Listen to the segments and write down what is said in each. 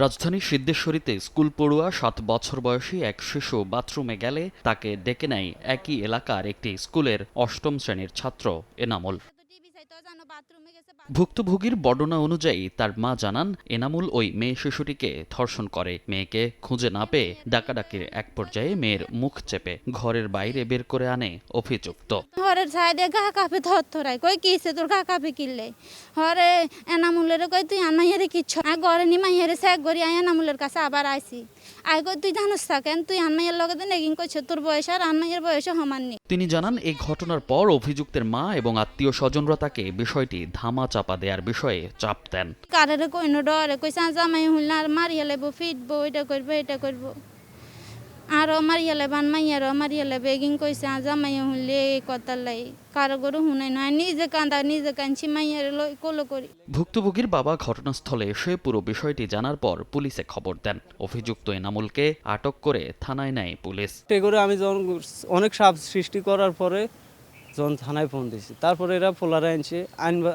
রাজধানীর সিদ্ধেশ্বরীতে স্কুল পড়ুয়া ৭ বছর বয়সী এক শিশু বাথরুমে গেলে তাকে ডেকে নেয় একই এলাকার একটি স্কুলের অষ্টম শ্রেণীর ছাত্র এনামুল। ভুক্তভোগীর বর্ণনা অনুযায়ী তার মা জানান, এনামুল ওই মেয়ে শিশুটিকে ধর্ষণ করে। মেয়েকে খুঁজে না পেয়ে ডাকাডাকির এক পর্যায়ে মেয়ের মুখ চেপে ঘরের বাইরে বের করে আনে অভিযুক্ত। ঘরের সাইডে গা কাপে ধরাই কই কিছে তোর গা কাপে কিনলে হরে এনামুলের কই তুই আনাইয়ারে কিচ্ছু ঘরে নি মাইয়ারে স্যাক করি এনামুলের কাছে আবার আইছি আই কই তুই জানোস থাকেন তুই আনমাইয়ের লগে নেগিং কইছ তোর বয়স আর আনমাইয়ের বয়সে সমান নি। তিনি জানান, এই ঘটনার পর অভিযুক্তের মা এবং আত্মীয় স্বজনরা তাকে বিষয়টি ধামা চাপা দেওয়ার বিষয়ে চাপ দেন। কারেরে কইনো ডরে কইছে জামাই হইল আর মারিয়া লেবো ফিটবো এটা করবো আর মারিয়া লেবান মাইয়ারও মারিয়া লেবে এগিং কইছে জামাই হইলে এই কথা লাই কারো গরু হুনাই নয় নিজে কান্দা নিজে কাঁদছি মাইয়ারে লই কোলো করি। ভুক্তভোগীর বাবা ঘটনাস্থলে এসে পুরো বিষয়টি জানার পর পুলিশে খবর দেন। অভিযুক্ত এনামুলকে আটক করে থানায় নেয় পুলিশ। করে আমি যখন অনেক চাপ সৃষ্টি করার পরে যখন থানায় ফোন দিয়েছি, তারপরে এরা পোলারে আনছে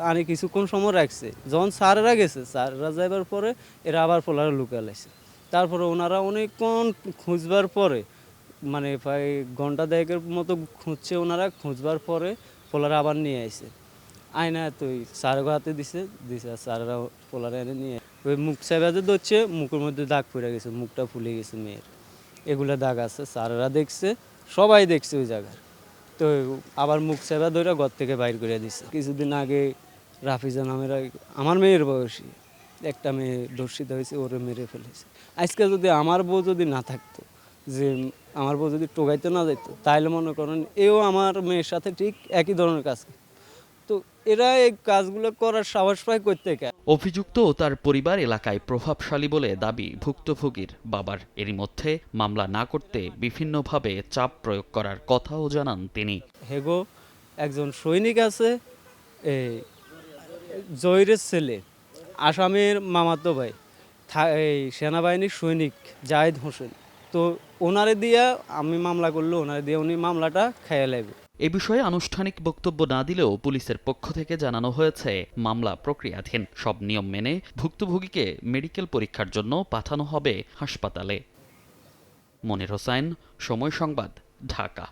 আনি কিছুক্ষণ সময় রাখছে। যখন স্যারেরা গেছে, স্যারেরা যাইবার পরে এরা আবার পোলারে লুকিয়ে লাইছে। তারপরে ওনারা অনেকক্ষণ খুঁজবার পরে মানে প্রায় ঘন্টা দেড়েকের মতো খুঁজছে। ওনারা খুঁজবার পরে পোলারে আবার নিয়ে আসছে। আয়না তুই স্যারের হাতে দিছে আর স্যারেরা পোলারে এনে নিয়ে ওই মুখ সেবাতে ধরছে, মুখের মধ্যে দাগ পড়ে গেছে, মুখটা ফুলে গেছে মেয়ের, এগুলো দাগ আছে। স্যারেরা দেখছে, সবাই দেখছে ওই জায়গায়। তো আবার মুখ সেবা ধরে ঘর থেকে বাইর করে দিছে। কিছুদিন আগে রাফিজা নামের আমার মেয়ের বয়সী একটা মেয়ে ধর্ষিত হয়েছে, ওরে মেরে ফেলেছে। আজকে যদি আমার বউ যদি না থাকতো, যে আমার বউ যদি টোকাইতে না যেত, তাহলে মনে করেন এও আমার মেয়ের সাথে ঠিক একই ধরনের কাজ। তো এরা এই কাজগুলো করার সাহস পায় করতে। অভিযুক্ত ও তার পরিবার এলাকায় প্রভাবশালী বলে দাবি ভুক্তভোগীর বাবার। এরই মধ্যে মামলা না করতে বিভিন্নভাবে চাপ প্রয়োগ করার কথাও জানান তিনি। হেগো একজন সৈনিক আছে, এই জহিরের ছেলে, আসামের মামাতো ভাই, এই সেনাবাহিনীর সৈনিক জাহিদ হোসেন। তো ওনারে দিয়া আমি মামলা করলে ওনারে দিয়ে উনি মামলাটা খেয়ে নেবে। এ বিষয়ে আনুষ্ঠানিক বক্তব্য না দিলেও পুলিশের পক্ষ থেকে জানানো হয়েছে, মামলা প্রক্রিয়াধীন। সব নিয়ম মেনে ভুক্তভোগীকে মেডিকেল পরীক্ষার জন্য পাঠানো হবে হাসপাতালে। মনির হোসাইন, সময় সংবাদ, ঢাকা।